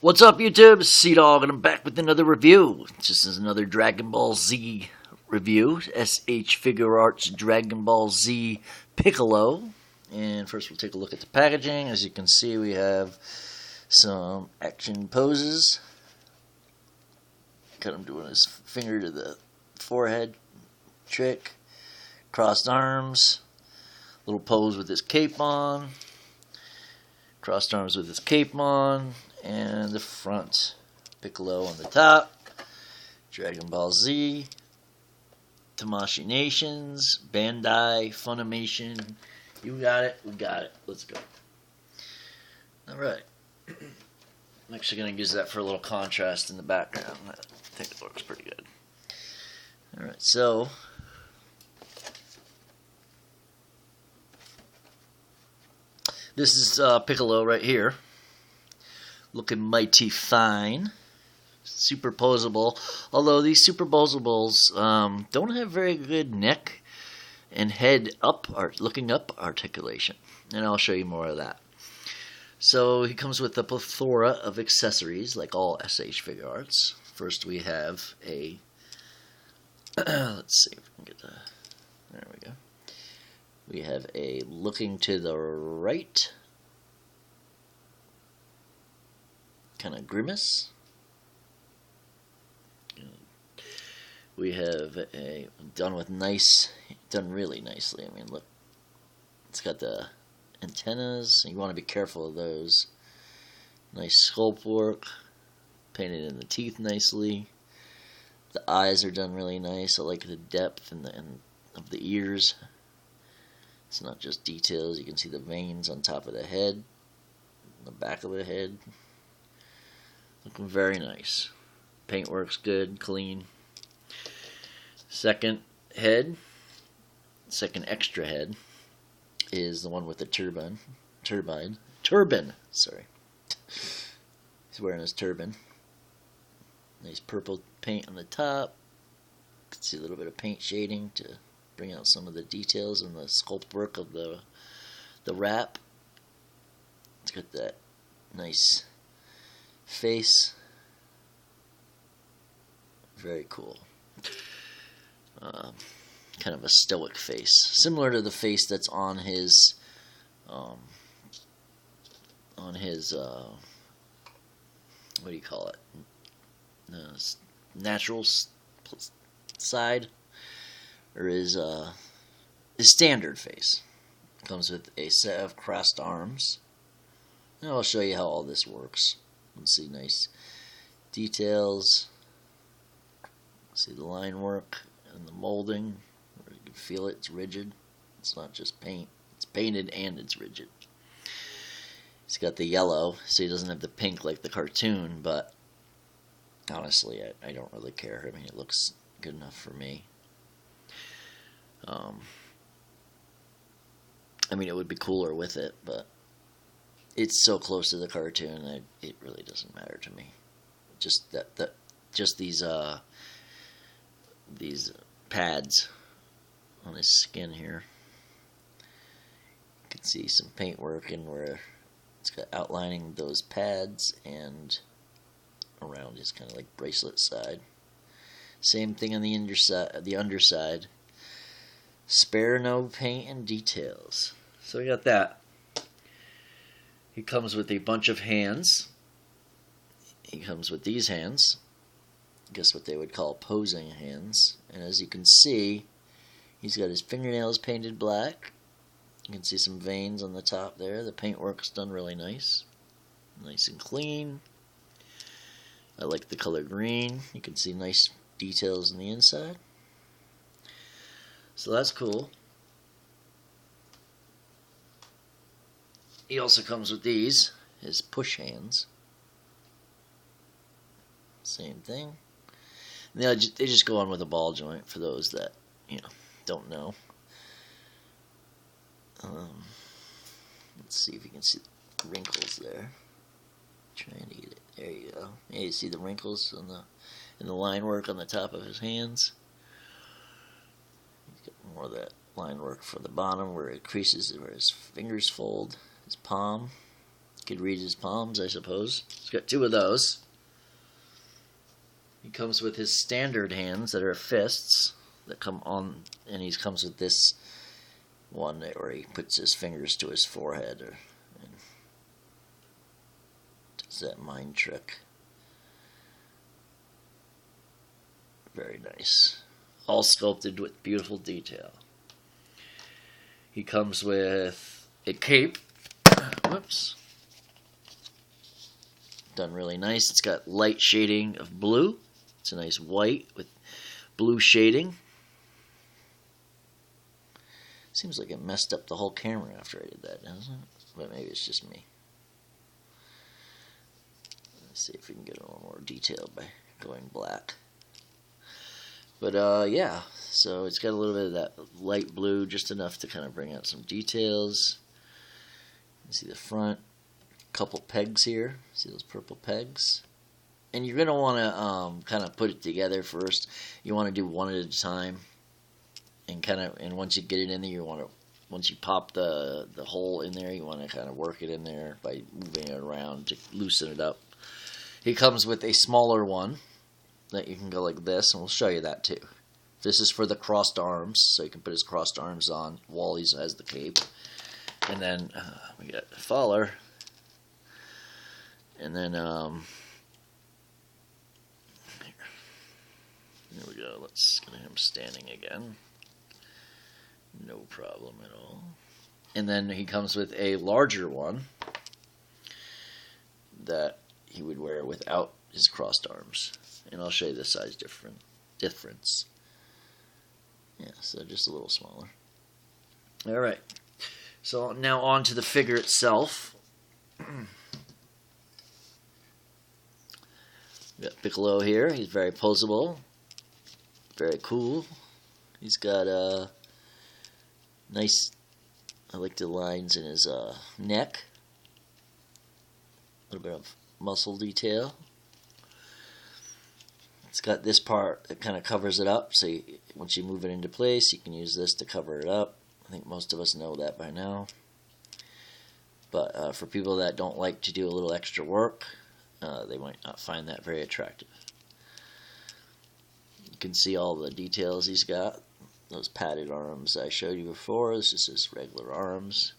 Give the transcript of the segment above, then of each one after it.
What's up, YouTube? It's Sea-Dog, and I'm back with another review. This is another Dragon Ball Z review. ShFiguarts Dragon Ball Z Piccolo. And first we'll take a look at the packaging. As you can see, we have some action poses. Got him doing his finger to the forehead trick. Crossed arms. Little pose with his cape on. Crossed arms with his cape on. And the front, Piccolo on the top, Dragon Ball Z, Tamashii Nations, Bandai, Funimation. You got it, we got it. Let's go. Alright. I'm actually going to use that for a little contrast in the background. I think it looks pretty good. Alright, so this is Piccolo right here. Looking mighty fine. Superposable. Although these superposables don't have very good neck and head up, or looking up articulation. And I'll show you more of that. So he comes with a plethora of accessories, like all ShFiguarts. First we have a... let's see if we can get the... There we go. We have a looking to the right kind of grimace. We have a done really nicely. I mean, look, it's got the antennas. You want to be careful of those. Nice sculpt work, painted in the teeth nicely. The eyes are done really nice. I like the depth and of the ears. It's not just details. You can see the veins on top of the head, the back of the head. Looking very nice. Paintwork's good, clean. Second extra head is the one with the turban. Sorry. He's wearing his turban. Nice purple paint on the top. You can see a little bit of paint shading to bring out some of the details and the sculpt work of the wrap. It's got that nice face. Very cool. Kind of a stoic face, similar to the face that's on his what do you call it? Natural side, or his standard face. Comes with a set of crossed arms. And I'll show you how all this works. You can see nice details. See the line work and the molding. You can feel it. It's rigid. It's not just paint. It's painted and it's rigid. He's got the yellow, so he doesn't have the pink like the cartoon, but honestly, I don't really care. I mean, it looks good enough for me. I mean, it would be cooler with it, but it's so close to the cartoon that it really doesn't matter to me. Just these pads on his skin here. You can see some paint work in where it's got outlining those pads and around his kind of like bracelet side. Same thing on the underside. Spare no paint and details. So we got that. He comes with a bunch of hands. He comes with these hands. I guess what they would call posing hands. And as you can see, he's got his fingernails painted black. You can see some veins on the top there. The paintwork's done really nice. Nice and clean. I like the color green. You can see nice details on the inside. So that's cool. He also comes with these, his push hands. Same thing. They just go on with a ball joint for those that, don't know. Let's see if you can see the wrinkles there. Trying to get it. There you go. Yeah, you see the wrinkles in the line work on the top of his hands. He's got more of that line work for the bottom where it creases, where his fingers fold. His palm. Could read his palms, I suppose. He's got 2 of those. He comes with his standard hands that are fists that come on, and he comes with this one where he puts his fingers to his forehead and does that mind trick. Very nice. All sculpted with beautiful detail. He comes with a cape. Whoops. Done really nice. It's got light shading of blue. It's a nice white with blue shading. Seems like it messed up the whole camera after I did that, doesn't it? But maybe it's just me. Let's see if we can get a little more detail by going black. But yeah, so it's got a little bit of that light blue, just enough to kind of bring out some details. You see the front, couple pegs here. See those purple pegs? And you're going to want to kind of put it together first. You want to do one at a time. And once you get it in there, once you pop the hole in there, you want to kind of work it in there by moving it around to loosen it up. He comes with a smaller one that you can go like this, and we'll show you that too. This is for the crossed arms, so you can put his crossed arms on while he has the cape. And then we got the faller, and then there we go. Let's get him standing again. No problem at all. And then he comes with a larger one that he would wear without his crossed arms. And I'll show you the size difference. Yeah, so just a little smaller. Alright. So now on to the figure itself. We got Piccolo here. He's very posable. Very cool. He's got a nice, I like the lines in his neck. A little bit of muscle detail. It's got this part that kind of covers it up, so once you move it into place, you can use this to cover it up. I think most of us know that by now. But for people that don't like to do a little extra work, they might not find that very attractive. You can see all the details he's got. Those padded arms I showed you before. This is his regular arms.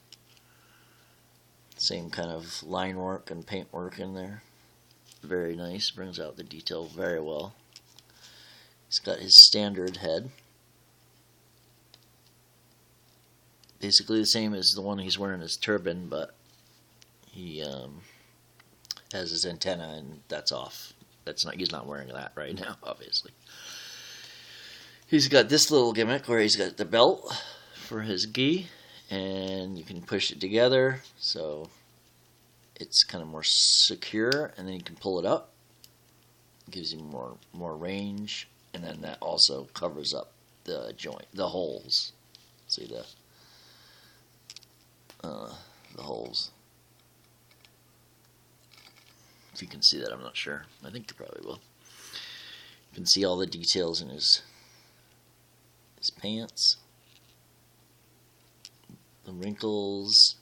Same kind of line work and paint work in there. Very nice. Brings out the detail very well. He's got his standard head. Basically the same as the one he's wearing his turban, but he has his antenna and that's off. He's not wearing that right now, obviously. He's got this little gimmick where he's got the belt for his gi, and you can push it together so it's kind of more secure, and then you can pull it up. It gives you more range, and then that also covers up the holes. See the holes. If you can see that, I'm not sure. I think you probably will. You can see all the details in his pants, the wrinkles.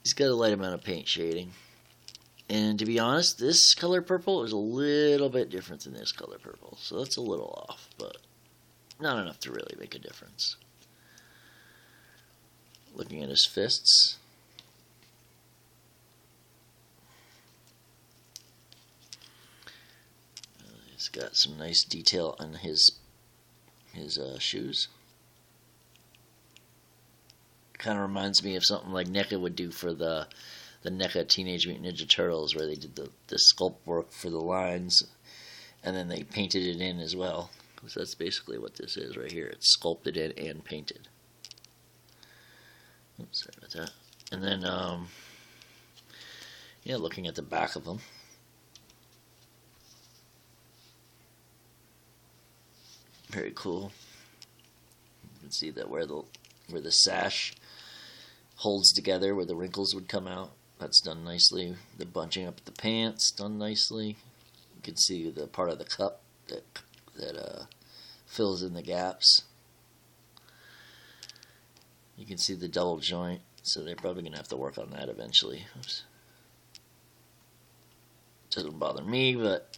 He's got a light amount of paint shading. And to be honest, this color purple is a little bit different than this color purple. So that's a little off, but not enough to really make a difference. Looking at his fists. He's got some nice detail on his shoes. Kind of reminds me of something like NECA would do for the NECA Teenage Mutant Ninja Turtles, where they did the sculpt work for the lines, and then they painted it in as well. So that's basically what this is right here. It's sculpted in and painted. Oops, sorry about that. And then, yeah, looking at the back of them. Very cool. You can see that where the sash holds together, where the wrinkles would come out. That's done nicely. The bunching up the pants, done nicely. You can see the part of the cup that fills in the gaps. You can see the double joint So they're probably going to have to work on that eventually. Oops. Doesn't bother me, but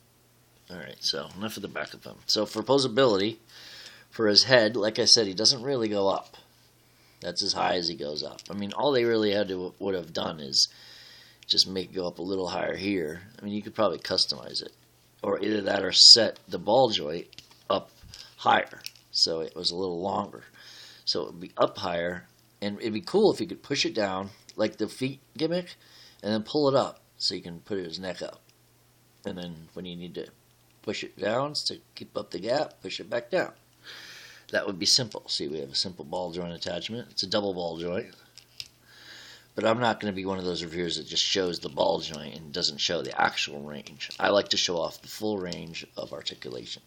alright, so enough of the back of him. So for posability, for his head, like I said, he doesn't really go up. That's as high as he goes up. I mean, all they really would have done is just make it go up a little higher here. I mean, you could probably customize it. Or either that or set the ball joint up higher, so it was a little longer. So it would be up higher, and it'd be cool if you could push it down, like the feet gimmick, and then pull it up, so you can put his neck up. And then when you need to push it down to keep up the gap, push it back down. That would be simple. See, we have a simple ball joint attachment. It's a double ball joint. But I'm not going to be one of those reviewers that just shows the ball joint and doesn't show the actual range. I like to show off the full range of articulation.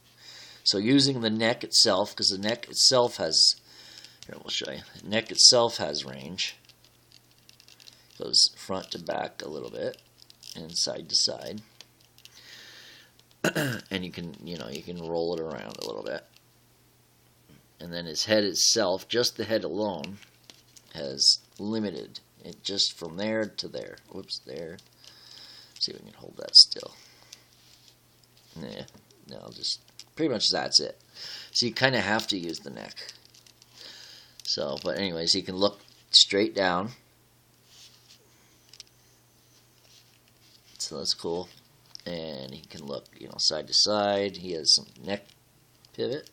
So using the neck itself, because the neck itself has, here we'll show you, the neck itself has range. Goes front to back a little bit and side to side. And you can roll it around a little bit. And then his head itself, just the head alone, has limited it just from there to there. Whoops, there. See if we can hold that still. Nah, no, just pretty much that's it. So you kind of have to use the neck. So, but anyways, he can look straight down. So that's cool. And he can look, side to side. He has some neck pivot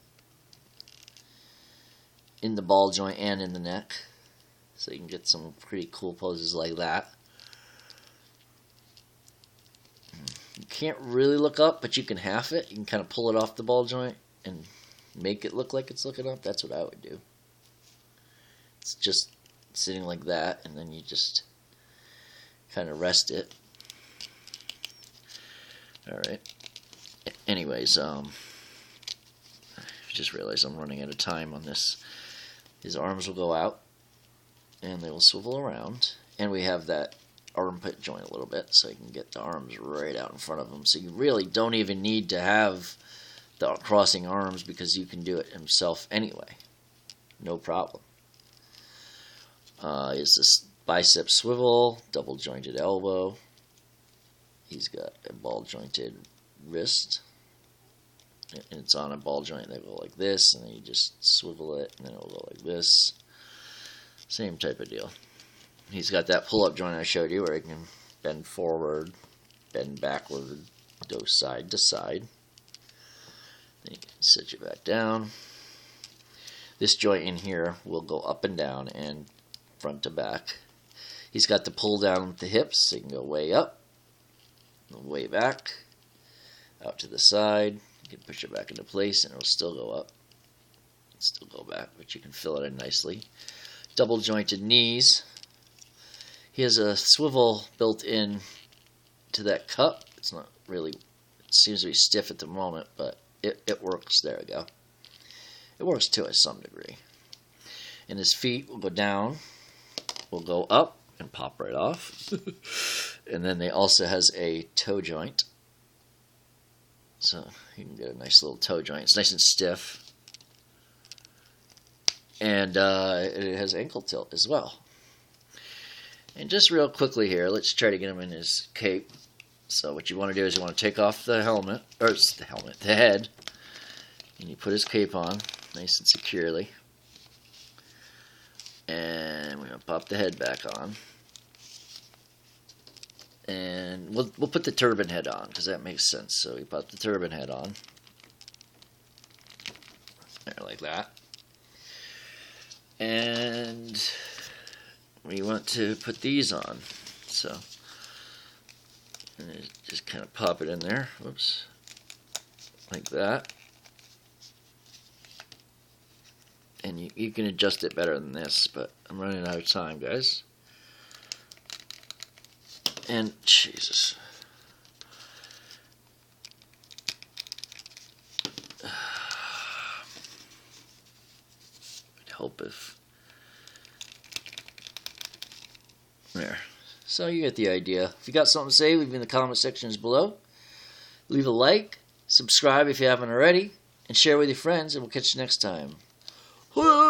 in the ball joint and in the neck. So you can get some pretty cool poses like that. You can't really look up, but you can half it. You can kind of pull it off the ball joint and make it look like it's looking up. That's what I would do. It's just sitting like that, and then you just kind of rest it. Alright. Anyways, I just realized I'm running out of time on this. His arms will go out, and they will swivel around. And we have that armpit joint a little bit, so you can get the arms right out in front of him. So you really don't even need to have the crossing arms, because you can do it himself anyway. No problem. Is this bicep swivel, double jointed elbow. He's got a ball jointed wrist, and it's on a ball joint that go like this, and then you just swivel it, and then it'll go like this. Same type of deal. He's got that pull-up joint I showed you, where he can bend forward, bend backward, go side to side. Then you can sit you back down. This joint in here will go up and down and front to back. He's got the pull down with the hips, so you can go way up, way back, out to the side. You can push it back into place and it'll still go up. It'll still go back, but you can fill it in nicely. Double jointed knees. He has a swivel built in to that cup. It's not really, it seems to be stiff at the moment, but it works. There we go. It works to some degree. And his feet will go down, will go up, and pop right off. And then they also has a toe joint. So you can get a nice little toe joint. It's nice and stiff. And it has ankle tilt as well. And just real quickly here, let's try to get him in his cape. So what you want to do is you want to take off the helmet, or the head, and you put his cape on nice and securely. And we're going to pop the head back on. And we'll put the turban head on, because that makes sense. So we pop the turban head on. There, like that. And we want to put these on. So, and just kind of pop it in there. Whoops. Like that. And you can adjust it better than this, but I'm running out of time, guys. And, Jesus. I'd hope if... There. So you get the idea. If you got something to say, leave it in the comment sections below. Leave a like, subscribe if you haven't already, and share with your friends, and we'll catch you next time. Whoa!